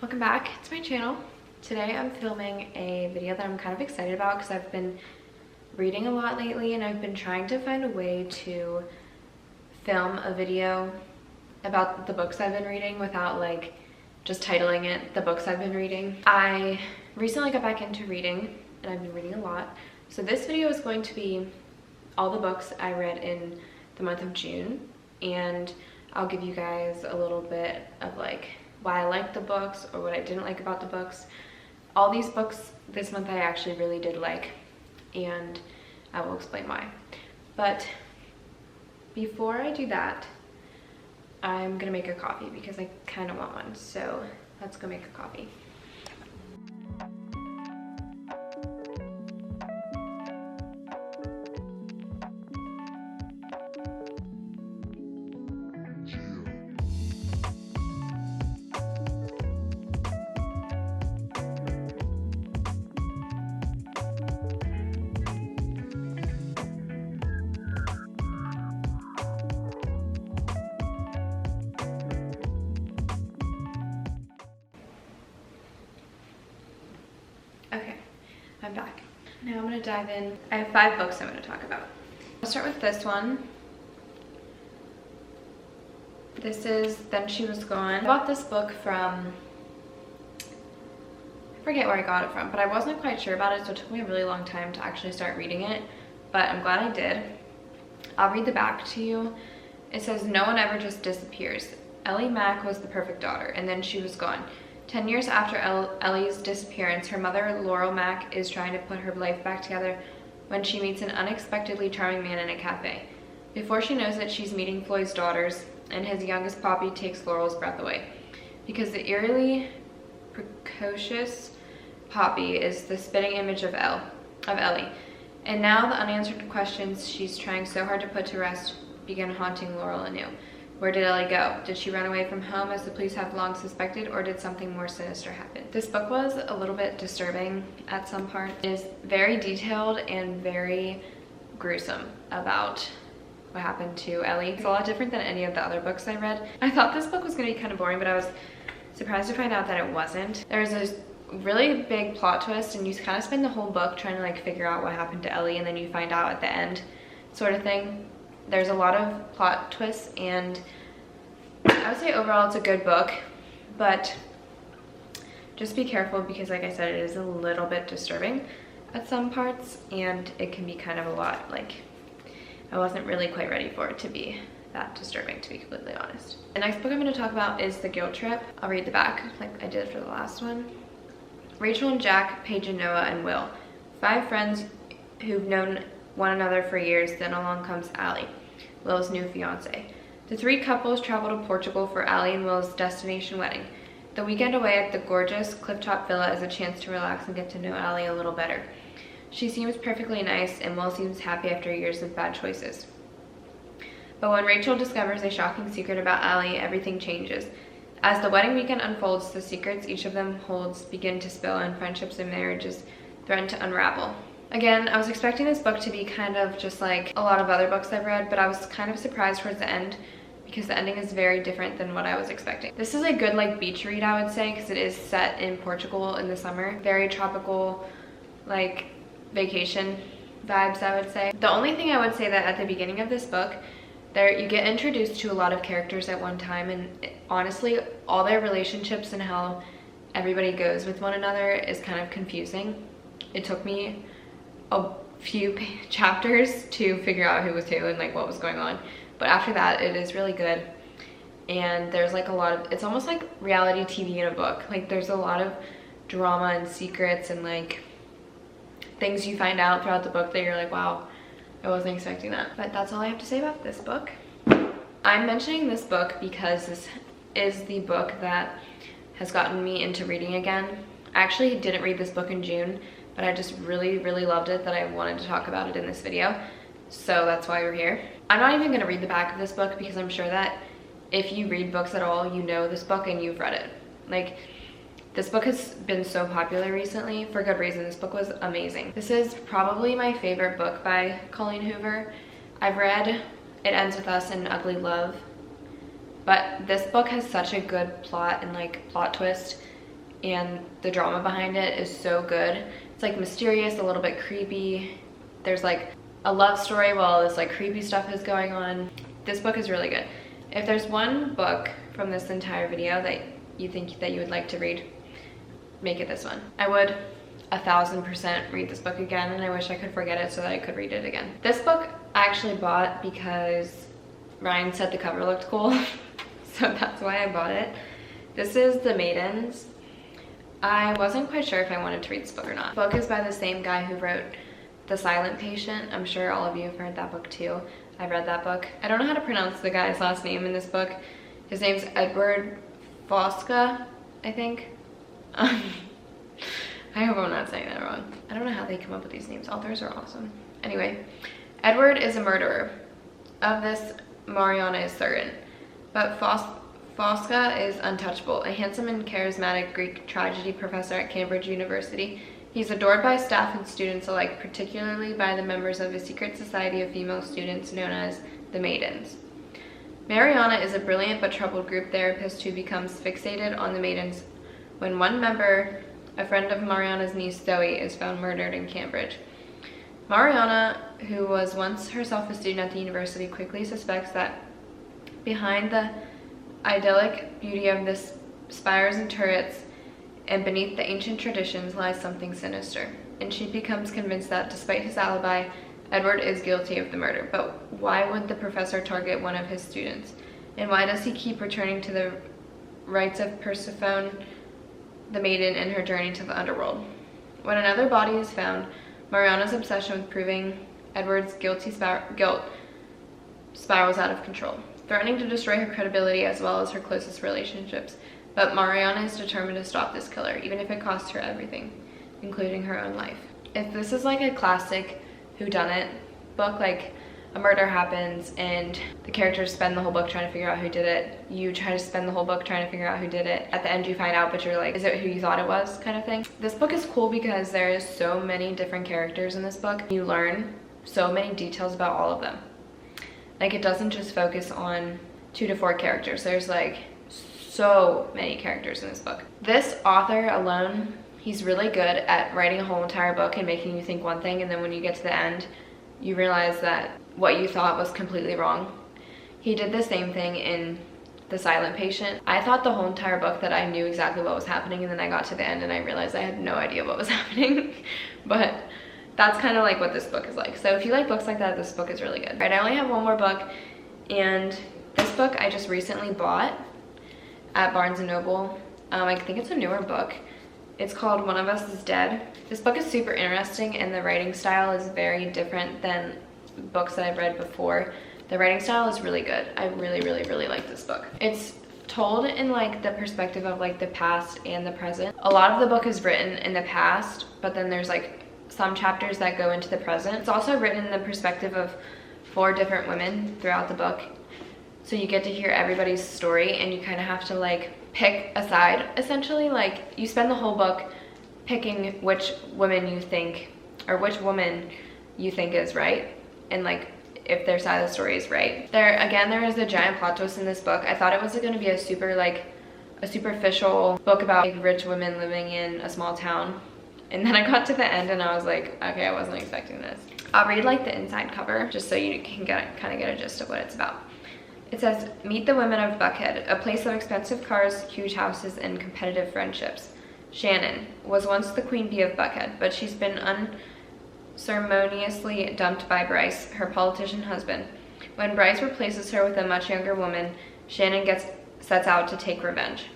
Welcome back to my channel. Today I'm filming a video that I'm kind of excited about because I've been reading a lot lately and I've been trying to find a way to film a video about the books I've been reading without like just titling it the books I've been reading. I recently got back into reading and I've been reading a lot. So this video is going to be all the books I read in the month of June, and I'll give you guys a little bit of like why I liked the books or what I didn't like about the books. All these books this month I actually really did like, and I will explain why. But before I do that, I'm gonna make a coffee because I kind of want one. So let's go make a coffee. Okay, I'm back. Now I'm gonna dive in. I have 5 books I'm gonna talk about. I'll start with this one. This is Then She Was Gone. I bought this book from, I forget where I got it from, but I wasn't quite sure about it, so it took me a really long time to actually start reading it, but I'm glad I did. I'll read the back to you. It says, "No one ever just disappears. Ellie Mack was the perfect daughter, and then she was gone. 10 years after Ellie's disappearance, her mother, Laurel Mack, is trying to put her life back together when she meets an unexpectedly charming man in a cafe. Before she knows it, she's meeting Floyd's daughters, and his youngest Poppy takes Laurel's breath away. Because the eerily precocious Poppy is the spitting image of Ellie. And now the unanswered questions she's trying so hard to put to rest begin haunting Laurel anew. Where did Ellie go? Did she run away from home as the police have long suspected, or did something more sinister happen?" This book was a little bit disturbing at some parts. It is very detailed and very gruesome about what happened to Ellie. It's a lot different than any of the other books I read. I thought this book was going to be kind of boring, but I was surprised to find out that it wasn't. There's a really big plot twist, and you kind of spend the whole book trying to like figure out what happened to Ellie, and then you find out at the end sort of thing. There's a lot of plot twists, and I would say overall it's a good book, but just be careful because like I said, it is a little bit disturbing at some parts, and it can be kind of a lot. Like, I wasn't really quite ready for it to be that disturbing, to be completely honest. The next book I'm going to talk about is The Guilt Trip. I'll read the back like I did for the last one. Rachel and Jack, Paige and Noah and Will, 5 friends who've known one another for years. Then along comes Allie, Will's new fiance. The 3 couples travel to Portugal for Allie and Will's destination wedding. The weekend away at the gorgeous clifftop villa is a chance to relax and get to know Allie a little better. She seems perfectly nice, and Will seems happy after years of bad choices. But when Rachel discovers a shocking secret about Allie, everything changes. As the wedding weekend unfolds, the secrets each of them holds begin to spill, and friendships and marriages threaten to unravel. Again, I was expecting this book to be kind of just like a lot of other books I've read, but I was kind of surprised towards the end because the ending is very different than what I was expecting. This is a good like beach read, I would say, because it is set in Portugal in the summer. Very tropical, like vacation vibes, I would say. The only thing I would say that at the beginning of this book, you get introduced to a lot of characters at one time, and honestly, all their relationships and how everybody goes with one another is kind of confusing. It took me a few chapters to figure out who was who and like what was going on, but after that it is really good. And there's like a lot of, it's almost like reality TV in a book. Like there's a lot of drama and secrets and like things you find out throughout the book that you're like, wow, I wasn't expecting that. But that's all I have to say about this book. I'm mentioning this book because this is the book that has gotten me into reading again. I actually didn't read this book in June, but I just really loved it that I wanted to talk about it in this video. So that's why we're here. I'm not even gonna read the back of this book because I'm sure that if you read books at all, you know this book and you've read it. Like, this book has been so popular recently for good reason. This book was amazing. This is probably my favorite book by Colleen Hoover. I've read It Ends With Us and Ugly Love, but this book has such a good plot and like plot twist and the drama behind it is so good. It's like mysterious, a little bit creepy. There's like a love story while this like creepy stuff is going on. This book is really good. If there's one book from this entire video that you think that you would like to read, make it this one. I would 1000% read this book again, and I wish I could forget it so that I could read it again. This book I actually bought because Ryan said the cover looked cool, so that's why I bought it. This is The Maidens. I wasn't quite sure if I wanted to read this book or not. The book is by the same guy who wrote The Silent Patient. I'm sure all of you have heard that book too. I've read that book. I don't know how to pronounce the guy's last name in this book. His name's Edward Fosca, I think. I hope I'm not saying that wrong. I don't know how they come up with these names. Authors are awesome. Anyway, Edward is a murderer. Of this, Mariana is certain. But Fosca is untouchable, a handsome and charismatic Greek tragedy professor at Cambridge University. He's adored by staff and students alike, particularly by the members of a secret society of female students known as the Maidens. Mariana is a brilliant but troubled group therapist who becomes fixated on the Maidens when one member, a friend of Mariana's niece Zoe, is found murdered in Cambridge. Mariana, who was once herself a student at the university, quickly suspects that behind the idyllic beauty of the spires and turrets and beneath the ancient traditions lies something sinister, and she becomes convinced that despite his alibi, Edward is guilty of the murder. But why would the professor target one of his students? And why does he keep returning to the rites of Persephone, the maiden, and her journey to the underworld? When another body is found, Mariana's obsession with proving Edward's guilt spirals out of control, threatening to destroy her credibility as well as her closest relationships. But Mariana is determined to stop this killer, even if it costs her everything, including her own life. If this is like a classic whodunit book, like a murder happens and the characters spend the whole book trying to figure out who did it, you try to spend the whole book trying to figure out who did it, at the end you find out but you're like, is it who you thought it was, kind of thing. This book is cool because there's so many different characters in this book. You learn so many details about all of them. Like, it doesn't just focus on 2 to 4 characters. There's like so many characters in this book. This author alone, he's really good at writing a whole entire book and making you think one thing, and then when you get to the end you realize that what you thought was completely wrong. He did the same thing in The Silent Patient. I thought the whole entire book that I knew exactly what was happening, and then I got to the end and I realized I had no idea what was happening. But that's kind of like what this book is like. So if you like books like that, this book is really good. Right, I only have one more book, and this book I just recently bought at Barnes & Noble. I think it's a newer book. It's called One of Us is Dead. This book is super interesting, and the writing style is very different than books that I've read before. The writing style is really good. I really, really, really like this book. It's told in like the perspective of like the past and the present. A lot of the book is written in the past, but then there's like some chapters that go into the present. It's also written in the perspective of 4 different women throughout the book. So you get to hear everybody's story, and you kind of have to like pick a side, essentially. Like, you spend the whole book picking which women you think, or which woman you think is right, and like if their side of the story is right. There is a giant plot twist in this book. I thought it was going to be a superficial book about like rich women living in a small town, and then I got to the end and I was like, okay, I wasn't expecting this. I'll read like the inside cover just so you can kind of get a gist of what it's about. It says, "Meet the women of Buckhead, a place of expensive cars, huge houses, and competitive friendships. Shannon was once the queen bee of Buckhead, but she's been unceremoniously dumped by Bryce, her politician husband. When Bryce replaces her with a much younger woman, Shannon sets out to take revenge.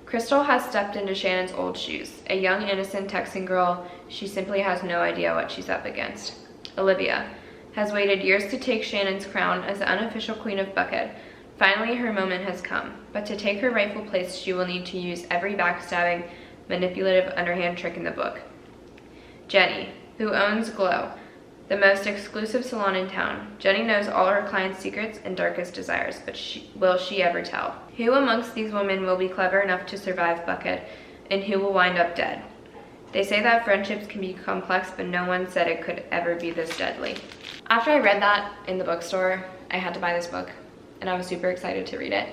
Crystal has stepped into Shannon's old shoes. A young, innocent Texan girl, she simply has no idea what she's up against. Olivia has waited years to take Shannon's crown as the unofficial queen of Buckhead. Finally, her moment has come, but to take her rightful place, she will need to use every backstabbing, manipulative, underhand trick in the book. Jenny, who owns Glow, the most exclusive salon in town. Jenny knows all her clients' secrets and darkest desires, but will she ever tell? Who amongst these women will be clever enough to survive Buckhead, and who will wind up dead? They say that friendships can be complex, but no one said it could ever be this deadly." After I read that in the bookstore, I had to buy this book, and I was super excited to read it.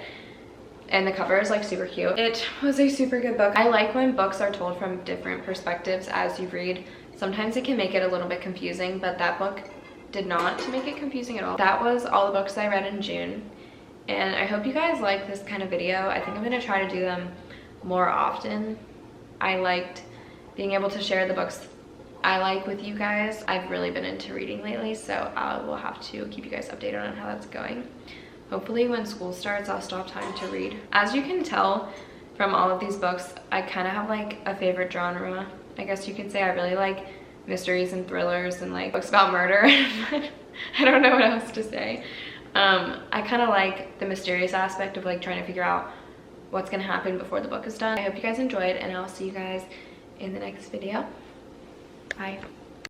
and the cover is like super cute. It was a super good book. I like when books are told from different perspectives as you read. Sometimes it can make it a little bit confusing, but that book did not make it confusing at all. That was all the books I read in June, and I hope you guys like this kind of video. I think I'm gonna try to do them more often. I liked being able to share the books I like with you guys. I've really been into reading lately, so I will have to keep you guys updated on how that's going. Hopefully when school starts, I'll still have time to read. As you can tell from all of these books, I kind of have like a favorite genre. I guess you could say I really like mysteries and thrillers and like books about murder. I don't know what else to say. I kind of like the mysterious aspect of like trying to figure out what's gonna happen before the book is done. I hope you guys enjoyed, and I'll see you guys in the next video. Bye.